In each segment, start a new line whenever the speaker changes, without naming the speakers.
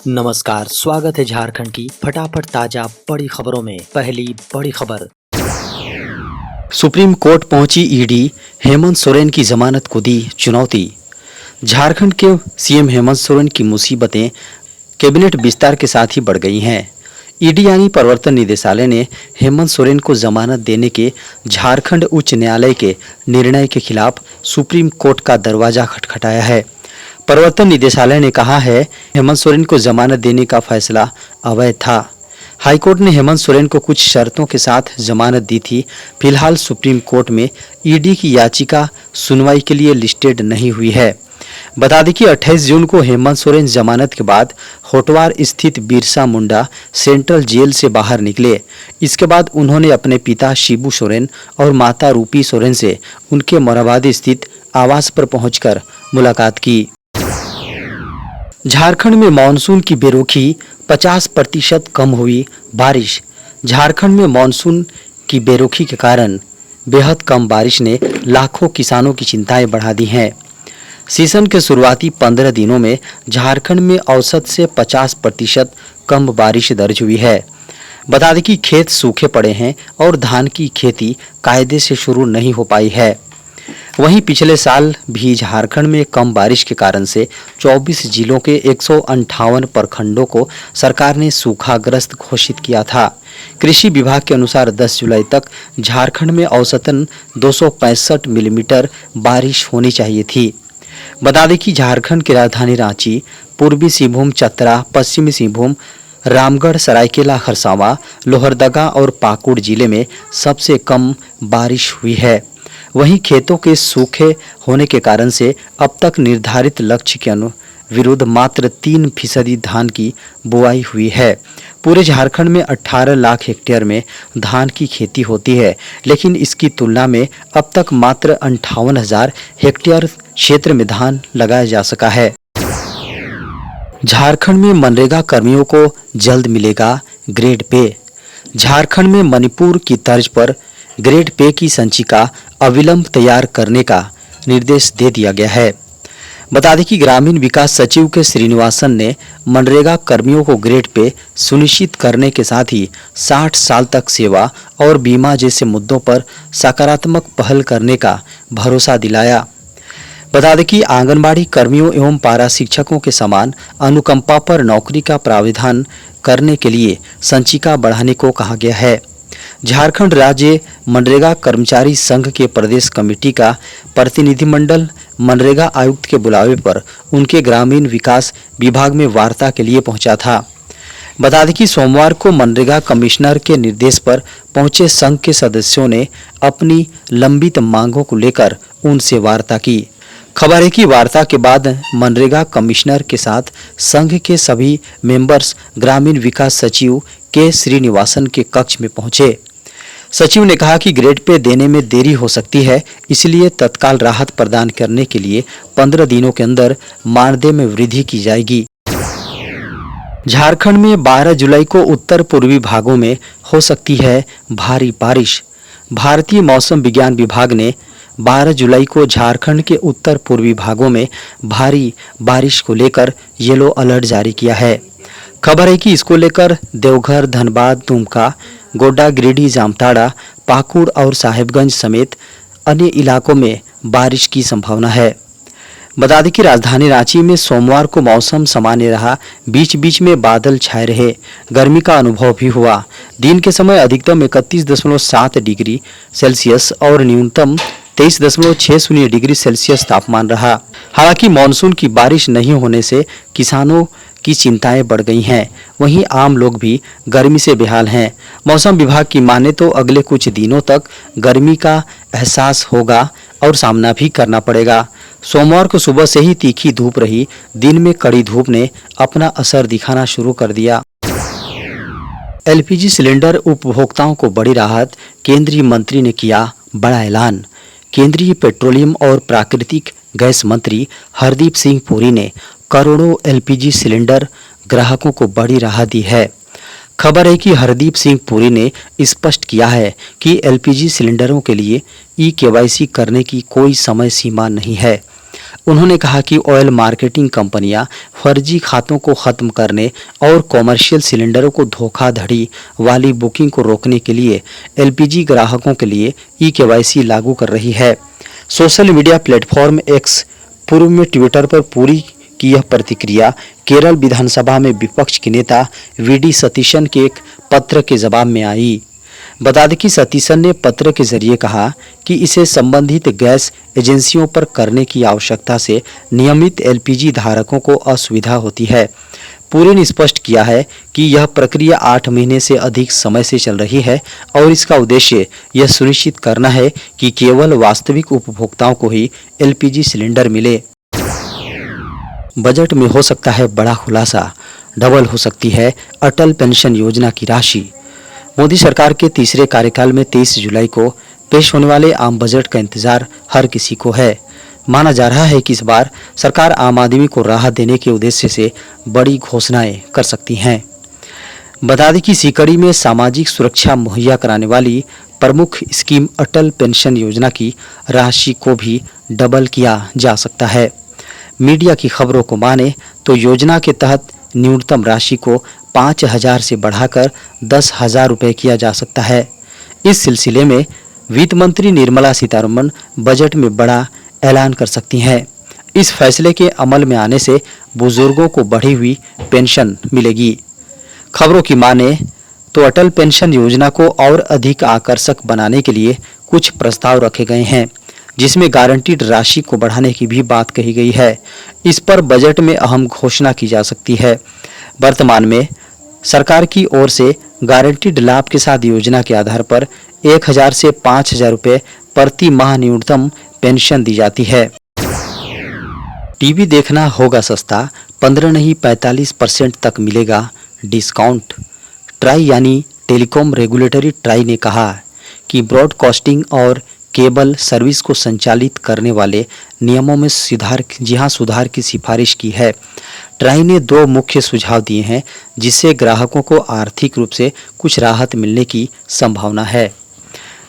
नमस्कार, स्वागत है झारखंड की फटाफट ताजा बड़ी खबरों में। पहली बड़ी खबर, सुप्रीम कोर्ट पहुंची ईडी, हेमंत सोरेन की जमानत को दी चुनौती। झारखंड के सीएम हेमंत सोरेन की मुसीबतें कैबिनेट विस्तार के साथ ही बढ़ गई हैं। ईडी यानी प्रवर्तन निदेशालय ने हेमंत सोरेन को जमानत देने के झारखंड उच्च न्यायालय के निर्णय के खिलाफ सुप्रीम कोर्ट का दरवाजा खटखटाया है। प्रवर्तन निदेशालय ने कहा है हेमंत सोरेन को जमानत देने का फैसला अवैध था। हाईकोर्ट ने हेमंत सोरेन को कुछ शर्तों के साथ जमानत दी थी। फिलहाल सुप्रीम कोर्ट में ईडी की याचिका सुनवाई के लिए लिस्टेड नहीं हुई है। बता दें कि 28 जून को हेमंत सोरेन जमानत के बाद होटवार स्थित बिरसा मुंडा सेंट्रल जेल से बाहर निकले। इसके बाद उन्होंने अपने पिता शिबू सोरेन और माता रूपी सोरेन से उनके मोरहाबादी स्थित आवास पर पहुंचकर मुलाकात की। झारखंड में मानसून की बेरुखी, 50% कम हुई बारिश। झारखंड में मानसून की बेरुखी के कारण बेहद कम बारिश ने लाखों किसानों की चिंताएं बढ़ा दी हैं। सीजन के शुरुआती 15 दिनों में झारखंड में औसत से 50% कम बारिश दर्ज हुई है। बता दें कि खेत सूखे पड़े हैं और धान की खेती कायदे से शुरू नहीं हो पाई है। वहीं पिछले साल भी झारखंड में कम बारिश के कारण से 24 जिलों के 158 प्रखंडों को सरकार ने सूखाग्रस्त घोषित किया था। कृषि विभाग के अनुसार 10 जुलाई तक झारखंड में औसतन 265 मिलीमीटर बारिश होनी चाहिए थी। बता दें कि झारखंड की राजधानी रांची, पूर्वी सिंहभूम, चतरा, पश्चिमी सिंहभूम, रामगढ़, सरायकेला खरसावां, लोहरदगा और पाकुड़ जिले में सबसे कम बारिश हुई है। वहीं खेतों के सूखे होने के कारण से अब तक निर्धारित लक्ष्य के विरुद्ध मात्र 3% धान की बुआई हुई है। पूरे झारखंड में 18 लाख हेक्टेयर में धान की खेती होती है, लेकिन इसकी तुलना में अब तक मात्र 58,000 हेक्टेयर क्षेत्र में धान लगाया जा सका है। झारखंड में मनरेगा कर्मियों को जल्द मिलेगा ग्रेड पे। झारखंड में मणिपुर की तर्ज पर ग्रेड पे की संचिका अविलंब तैयार करने का निर्देश दे दिया गया है। बता दें कि ग्रामीण विकास सचिव के श्रीनिवासन ने मनरेगा कर्मियों को ग्रेड पे सुनिश्चित करने के साथ ही 60 साल तक सेवा और बीमा जैसे मुद्दों पर सकारात्मक पहल करने का भरोसा दिलाया। बता दें कि आंगनबाड़ी कर्मियों एवं पारा शिक्षकों के समान अनुकंपा पर नौकरी का प्राविधान करने के लिए संचिका बढ़ाने को कहा गया है। झारखंड राज्य मनरेगा कर्मचारी संघ के प्रदेश कमेटी का प्रतिनिधिमंडल मनरेगा आयुक्त के बुलावे पर उनके ग्रामीण विकास विभाग में वार्ता के लिए पहुंचा था। बता दें कि सोमवार को मनरेगा कमिश्नर के निर्देश पर पहुंचे संघ के सदस्यों ने अपनी लंबित मांगों को लेकर उनसे वार्ता की। खबर है कि वार्ता के बाद मनरेगा कमिश्नर के साथ संघ के सभी मेंबर्स ग्रामीण विकास सचिव के श्रीनिवासन के कक्ष में पहुंचे। सचिव ने कहा कि ग्रेड पे देने में देरी हो सकती है, इसलिए तत्काल राहत प्रदान करने के लिए 15 दिनों के अंदर मानदेय में वृद्धि की जाएगी। झारखंड में 12 जुलाई को उत्तर पूर्वी भागों में हो सकती है भारी बारिश। भारतीय मौसम विज्ञान विभाग ने 12 जुलाई को झारखंड के उत्तर पूर्वी भागों में भारी बारिश को लेकर येलो अलर्ट जारी किया है। खबर है कि इसको लेकर देवघर, धनबाद, दुमका, गोड्डा, गिरिडीह, जामताड़ा, पाकुड़ और साहेबगंज समेत अन्य इलाकों में बारिश की संभावना है। बता दें कि राजधानी रांची में सोमवार को मौसम सामान्य रहा, बीच बीच में बादल छाए रहे, गर्मी का अनुभव भी हुआ। दिन के समय अधिकतम 31.7 डिग्री सेल्सियस और न्यूनतम 23.60 डिग्री सेल्सियस तापमान रहा। हालांकि मानसून की बारिश नहीं होने से किसानों की चिंताएं बढ़ गई हैं, वहीं आम लोग भी गर्मी से बेहाल हैं। मौसम विभाग की माने तो अगले कुछ दिनों तक गर्मी का एहसास होगा और सामना भी करना पड़ेगा। सोमवार को सुबह से ही तीखी धूप रही, दिन में कड़ी धूप ने अपना असर दिखाना शुरू कर दिया। एलपीजी सिलेंडर उपभोक्ताओं को बड़ी राहत, केंद्रीय मंत्री ने किया बड़ा ऐलान। केंद्रीय पेट्रोलियम और प्राकृतिक गैस मंत्री हरदीप सिंह पुरी ने करोड़ों एलपीजी सिलेंडर ग्राहकों को बड़ी राहत दी है। खबर है कि हरदीप सिंह पुरी ने स्पष्ट किया है कि एलपीजी सिलेंडरों के लिए ई-केवाईसी करने की कोई समय सीमा नहीं है। उन्होंने कहा कि ऑयल मार्केटिंग कंपनियां फर्जी खातों को खत्म करने और कॉमर्शियल सिलेंडरों को धोखाधड़ी वाली बुकिंग को रोकने के लिए एलपीजी ग्राहकों के लिए ई-केवाईसी लागू कर रही है। सोशल मीडिया प्लेटफॉर्म एक्स पूर्व में ट्विटर पर पूरी की यह प्रतिक्रिया केरल विधानसभा में विपक्ष के नेता वीडी सतीशन के एक पत्र के जवाब में आई। बता दें कि सतीशन ने पत्र के जरिए कहा कि इसे संबंधित गैस एजेंसियों पर करने की आवश्यकता से नियमित एलपीजी धारकों को असुविधा होती है। पूरे ने स्पष्ट किया है कि यह प्रक्रिया 8 महीने से अधिक समय से चल रही है और इसका उद्देश्य यह सुनिश्चित करना है कि केवल वास्तविक उपभोक्ताओं को ही एलपीजी सिलेंडर मिले। बजट में हो सकता है बड़ा खुलासा, डबल हो सकती है अटल पेंशन योजना की राशि। मोदी सरकार के तीसरे कार्यकाल में 23 जुलाई को पेश होने वाले आम बजट का इंतजार हर किसी को है। माना जा रहा है कि इस बार सरकार आम आदमी को राहत देने के उद्देश्य से बड़ी घोषणाएं कर सकती हैं। बता दें कि इसी कड़ी में सामाजिक सुरक्षा मुहैया कराने वाली प्रमुख स्कीम अटल पेंशन योजना की राशि को भी डबल किया जा सकता है। मीडिया की खबरों को माने तो योजना के तहत न्यूनतम राशि को 5,000 से बढ़ाकर 10,000 रुपये किया जा सकता है। इस सिलसिले में वित्त मंत्री निर्मला सीतारमण बजट में बड़ा ऐलान कर सकती हैं। इस फैसले के अमल में आने से बुजुर्गों को बढ़ी हुई पेंशन मिलेगी। खबरों की माने तो अटल पेंशन योजना को और अधिक आकर्षक बनाने के लिए कुछ प्रस्ताव रखे गए हैं, जिसमें गारंटीड राशि को बढ़ाने की भी बात कही गई है। इस पर बजट में अहम घोषणा की जा सकती है। वर्तमान में सरकार की ओर से गारंटीड लाभ के साथ योजना के आधार पर 1,000 से 5,000 रुपये प्रति माह न्यूनतम पेंशन दी जाती है। टीवी देखना होगा सस्ता, 15 नहीं 45% तक मिलेगा डिस्काउंट। ट्राई यानी टेलीकॉम रेगुलेटरी ट्राई ने कहा कि ब्रॉडकास्टिंग और केबल सर्विस को संचालित करने वाले नियमों में सुधार की सिफारिश की है। ट्राई ने 2 मुख्य सुझाव दिए हैं, जिससे ग्राहकों को आर्थिक रूप से कुछ राहत मिलने की संभावना है।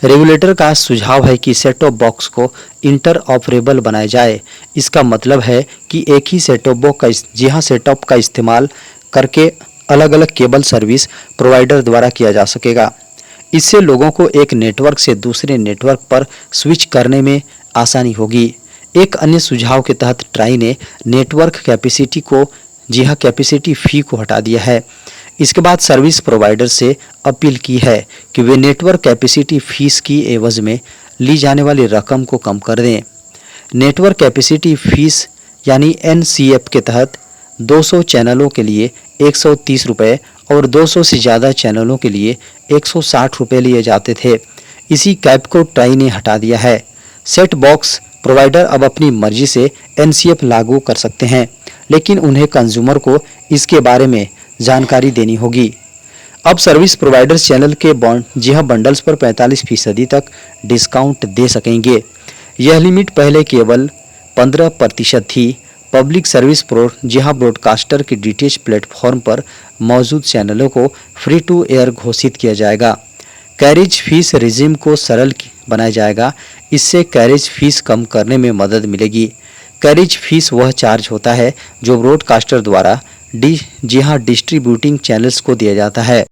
रेगुलेटर का सुझाव है कि सेट टॉप बॉक्स को इंटरऑपरेबल बनाया जाए। इसका मतलब है कि एक ही set top box set top का इस्तेमाल करके अलग अलग केबल सर्विस प्रोवाइडर द्वारा किया जा सकेगा। इससे लोगों को एक नेटवर्क से दूसरे नेटवर्क पर स्विच करने में आसानी होगी। एक अन्य सुझाव के तहत ट्राई ने नेटवर्क कैपेसिटी फी को हटा दिया है। इसके बाद सर्विस प्रोवाइडर से अपील की है कि वे नेटवर्क कैपेसिटी फीस की एवज में ली जाने वाली रकम को कम कर दें। नेटवर्क कैपेसिटी फीस यानी NCF के तहत 200 चैनलों के लिए 130 रुपये और 200 से ज़्यादा चैनलों के लिए 160 रुपये लिए जाते थे। इसी कैप को ट्राई ने हटा दिया है। सेट बॉक्स प्रोवाइडर अब अपनी मर्जी से NCF लागू कर सकते हैं, लेकिन उन्हें कंज्यूमर को इसके बारे में जानकारी देनी होगी। अब सर्विस प्रोवाइडर्स चैनल के बंडल्स पर 45% तक डिस्काउंट दे सकेंगे। यह लिमिट पहले केवल 15% थी। पब्लिक सर्विस ब्रॉडकास्टर के डीटीएच प्लेटफॉर्म पर मौजूद चैनलों को फ्री टू एयर घोषित किया जाएगा। कैरेज फीस रिजिम को सरल बनाया जाएगा। इससे कैरेज फीस कम करने में मदद मिलेगी। कैरेज फीस वह चार्ज होता है जो ब्रॉडकास्टर द्वारा डिस्ट्रीब्यूटिंग चैनल्स को दिया जाता है।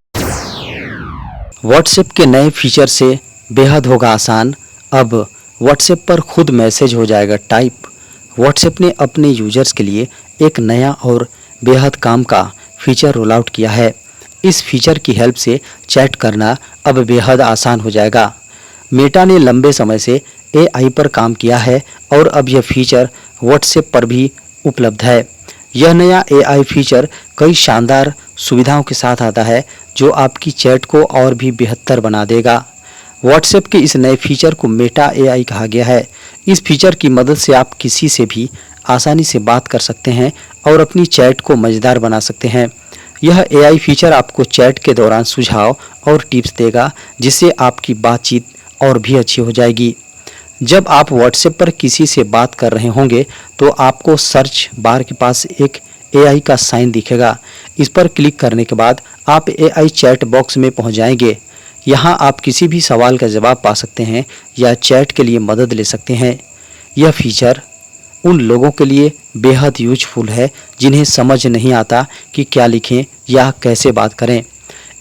व्हाट्सएप के नए फीचर से बेहद होगा आसान। अब व्हाट्सएप पर खुद मैसेज हो जाएगा टाइप। व्हाट्सएप ने अपने यूजर्स के लिए एक नया और बेहद काम का फीचर रोल आउट किया है। इस फीचर की हेल्प से चैट करना अब बेहद आसान हो जाएगा। मेटा ने लंबे समय से AI पर काम किया है और अब यह फीचर व्हाट्सएप पर भी उपलब्ध है। यह नया AI फीचर कई शानदार सुविधाओं के साथ आता है जो आपकी चैट को और भी बेहतर बना देगा। व्हाट्सएप के इस नए फीचर को मेटा AI कहा गया है। इस फीचर की मदद से आप किसी से भी आसानी से बात कर सकते हैं और अपनी चैट को मज़ेदार बना सकते हैं। यह AI फीचर आपको चैट के दौरान सुझाव और टिप्स देगा, जिससे आपकी बातचीत और भी अच्छी हो जाएगी। जब आप व्हाट्सएप पर किसी से बात कर रहे होंगे तो आपको सर्च बार के पास एक AI का साइन दिखेगा। इस पर क्लिक करने के बाद आप AI चैट बॉक्स में पहुंच जाएंगे। यहां आप किसी भी सवाल का जवाब पा सकते हैं या चैट के लिए मदद ले सकते हैं। यह फीचर उन लोगों के लिए बेहद यूजफुल है जिन्हें समझ नहीं आता कि क्या लिखें या कैसे बात करें।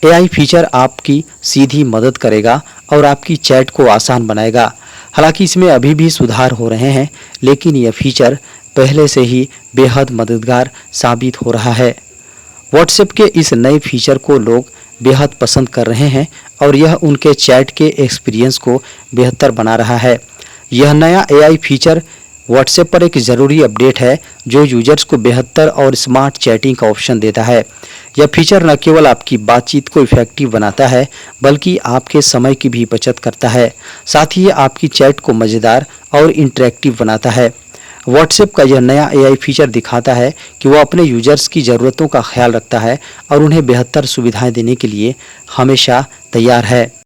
एआई फीचर आपकी सीधी मदद करेगा और आपकी चैट को आसान बनाएगा। हालांकि इसमें अभी भी सुधार हो रहे हैं, लेकिन यह फीचर पहले से ही बेहद मददगार साबित हो रहा है। व्हाट्सएप के इस नए फीचर को लोग बेहद पसंद कर रहे हैं और यह उनके चैट के एक्सपीरियंस को बेहतर बना रहा है। यह नया एआई फीचर व्हाट्सएप पर एक ज़रूरी अपडेट है जो यूजर्स को बेहतर और स्मार्ट चैटिंग का ऑप्शन देता है। यह फीचर न केवल आपकी बातचीत को इफेक्टिव बनाता है, बल्कि आपके समय की भी बचत करता है। साथ ही ये आपकी चैट को मज़ेदार और इंटरेक्टिव बनाता है। व्हाट्सएप का यह नया एआई फीचर दिखाता है कि वो अपने यूजर्स की ज़रूरतों का ख्याल रखता है और उन्हें बेहतर सुविधाएं देने के लिए हमेशा तैयार है।